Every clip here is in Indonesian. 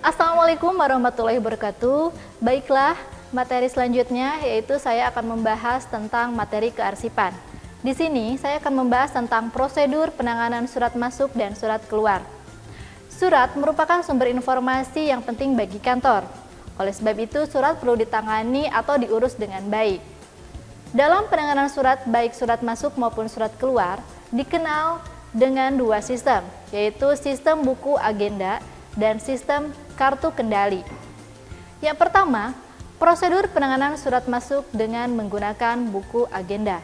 Assalamualaikum warahmatullahi wabarakatuh. Baiklah, materi selanjutnya yaitu saya akan membahas tentang materi kearsipan. Di sini saya akan membahas tentang prosedur penanganan surat masuk dan surat keluar. Surat merupakan sumber informasi yang penting bagi kantor. Oleh sebab itu, surat perlu ditangani atau diurus dengan baik. Dalam penanganan surat, baik surat masuk maupun surat keluar, dikenal dengan dua sistem, yaitu sistem buku agenda dan sistem kartu kendali. Yang pertama, prosedur penanganan surat masuk dengan menggunakan buku agenda.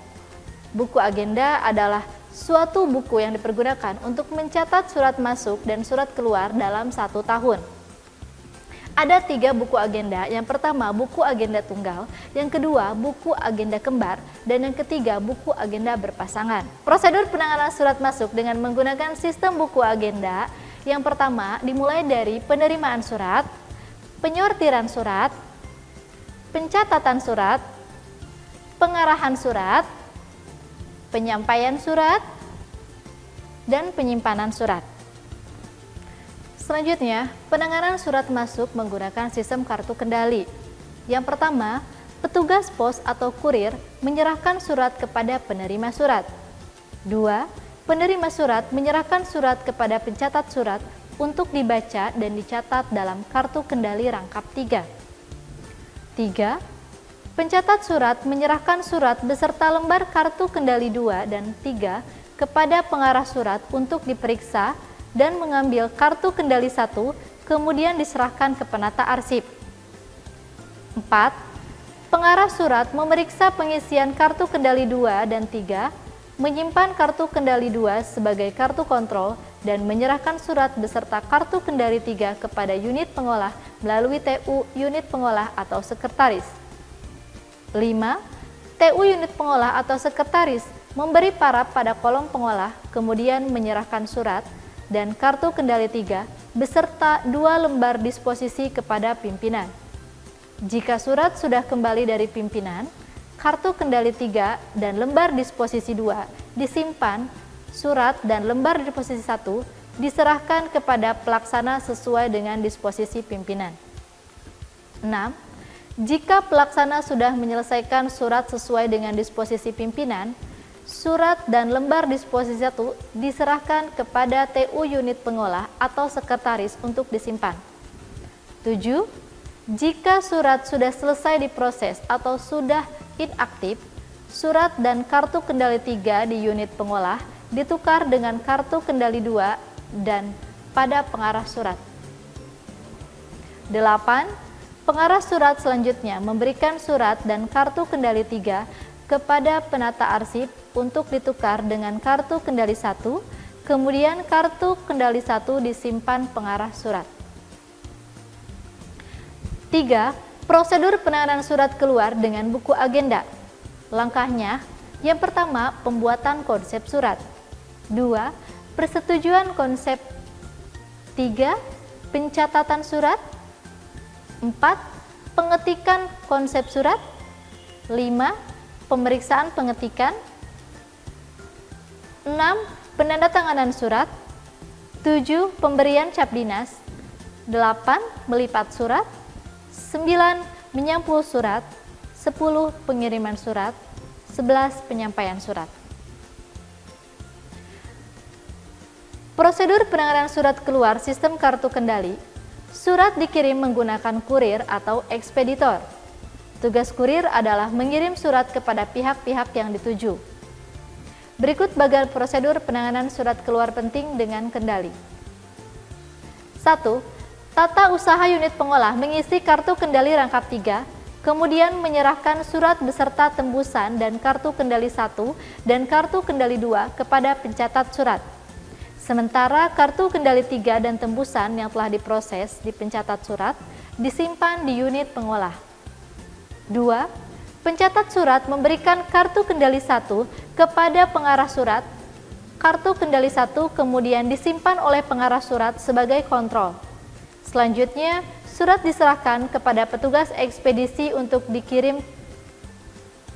Buku agenda adalah suatu buku yang dipergunakan untuk mencatat surat masuk dan surat keluar dalam 1 tahun. Ada 3 buku agenda. Yang pertama, buku agenda tunggal, yang kedua, buku agenda kembar, dan yang ketiga, buku agenda berpasangan. Prosedur penanganan surat masuk dengan menggunakan sistem buku agenda. Yang pertama, dimulai dari penerimaan surat, penyortiran surat, pencatatan surat, pengarahan surat, penyampaian surat, dan penyimpanan surat. Selanjutnya, penanganan surat masuk menggunakan sistem kartu kendali. Yang pertama, petugas pos atau kurir menyerahkan surat kepada penerima surat. 2. Penerima surat menyerahkan surat kepada pencatat surat untuk dibaca dan dicatat dalam kartu kendali rangkap 3. 3. Pencatat surat menyerahkan surat beserta lembar kartu kendali 2 dan 3 kepada pengarah surat untuk diperiksa dan mengambil kartu kendali 1, kemudian diserahkan ke penata arsip. 4. Pengarah surat memeriksa pengisian kartu kendali 2 dan 3, menyimpan kartu kendali 2 sebagai kartu kontrol, dan menyerahkan surat beserta kartu kendali 3 kepada unit pengolah melalui TU unit pengolah atau sekretaris. 5. TU unit pengolah atau sekretaris memberi paraf pada kolom pengolah, kemudian menyerahkan surat dan kartu kendali 3 beserta 2 lembar disposisi kepada pimpinan. Jika surat sudah kembali dari pimpinan, kartu kendali 3 dan lembar disposisi 2 disimpan, surat dan lembar disposisi 1 diserahkan kepada pelaksana sesuai dengan disposisi pimpinan. 6. Jika pelaksana sudah menyelesaikan surat sesuai dengan disposisi pimpinan, surat dan lembar disposisi 1 diserahkan kepada TU unit pengolah atau sekretaris untuk disimpan. 7. Jika surat sudah selesai diproses atau sudah inaktif, surat dan kartu kendali 3 di unit pengolah ditukar dengan kartu kendali 2 dan pada pengarah surat. 8. Pengarah surat selanjutnya memberikan surat dan kartu kendali 3 kepada penata arsip untuk ditukar dengan kartu kendali 1, kemudian kartu kendali 1 disimpan pengarah surat. 3. Prosedur penanganan surat keluar dengan buku agenda. Langkahnya, yang pertama, pembuatan konsep surat. 2. Persetujuan konsep. 3. Pencatatan surat. 4. Pengetikan konsep surat. 5. Pemeriksaan pengetikan. 6. Penandatanganan surat. 7. Pemberian cap dinas. 8. Melipat surat. 9. Menyampul surat. 10. Pengiriman surat. 11. Penyampaian surat. Prosedur penanganan surat keluar sistem kartu kendali. Surat dikirim menggunakan kurir atau ekspeditor. Tugas kurir adalah mengirim surat kepada pihak-pihak yang dituju. Berikut bagian prosedur penanganan surat keluar penting dengan kendali. 1. Tata usaha unit pengolah mengisi kartu kendali rangkap 3, kemudian menyerahkan surat beserta tembusan dan kartu kendali 1 dan kartu kendali 2 kepada pencatat surat. Sementara kartu kendali 3 dan tembusan yang telah diproses di pencatat surat disimpan di unit pengolah. 2. Pencatat surat memberikan kartu kendali 1 kepada pengarah surat. Kartu kendali 1 kemudian disimpan oleh pengarah surat sebagai kontrol. Selanjutnya, surat diserahkan kepada petugas ekspedisi untuk dikirim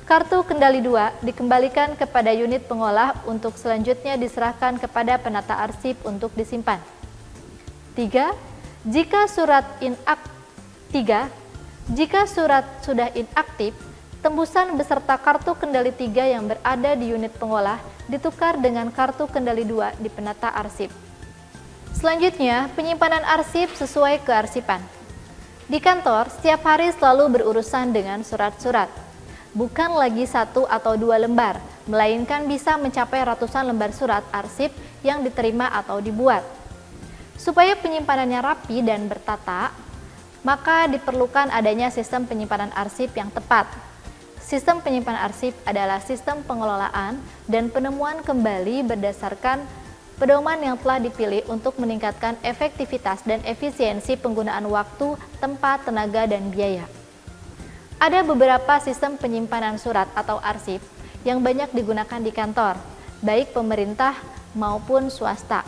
Kartu kendali 2 dikembalikan kepada unit pengolah untuk selanjutnya diserahkan kepada penata arsip untuk disimpan. 3. Jika surat sudah inaktif, tembusan beserta kartu kendali 3 yang berada di unit pengolah ditukar dengan kartu kendali 2 di penata arsip. Selanjutnya, penyimpanan arsip sesuai kearsipan. Di kantor, setiap hari selalu berurusan dengan surat-surat. Bukan lagi 1 atau 2 lembar, melainkan bisa mencapai ratusan lembar surat arsip yang diterima atau dibuat. Supaya penyimpanannya rapi dan bertata, maka diperlukan adanya sistem penyimpanan arsip yang tepat. Sistem penyimpanan arsip adalah sistem pengelolaan dan penemuan kembali berdasarkan pedoman yang telah dipilih untuk meningkatkan efektivitas dan efisiensi penggunaan waktu, tempat, tenaga, dan biaya. Ada beberapa sistem penyimpanan surat atau arsip yang banyak digunakan di kantor, baik pemerintah maupun swasta,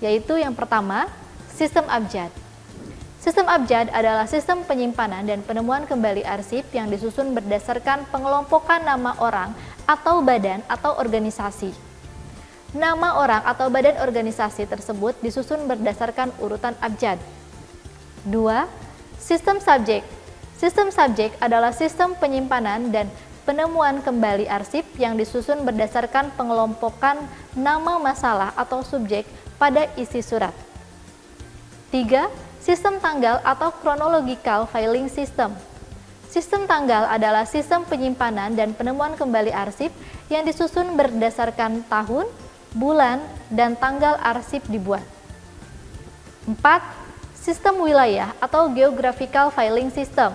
yaitu yang pertama, sistem abjad. Sistem abjad adalah sistem penyimpanan dan penemuan kembali arsip yang disusun berdasarkan pengelompokan nama orang atau badan atau organisasi. Nama orang atau badan organisasi tersebut disusun berdasarkan urutan abjad. 2. Sistem subjek. Sistem subjek adalah sistem penyimpanan dan penemuan kembali arsip yang disusun berdasarkan pengelompokan nama masalah atau subjek pada isi surat. 3. Sistem tanggal atau chronological filing system. Sistem tanggal adalah sistem penyimpanan dan penemuan kembali arsip yang disusun berdasarkan tahun, bulan, dan tanggal arsip dibuat. 4. Sistem wilayah atau geographical filing system.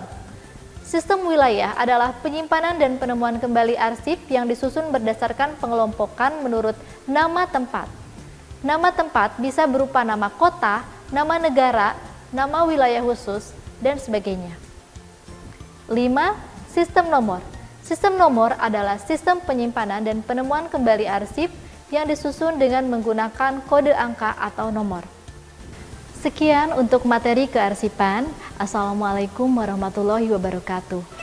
Sistem wilayah adalah penyimpanan dan penemuan kembali arsip yang disusun berdasarkan pengelompokan menurut nama tempat. Nama tempat bisa berupa nama kota, nama negara, nama wilayah khusus, dan sebagainya. 5. Sistem nomor. Sistem nomor adalah sistem penyimpanan dan penemuan kembali arsip yang disusun dengan menggunakan kode angka atau nomor. Sekian untuk materi kearsipan. Assalamualaikum warahmatullahi wabarakatuh.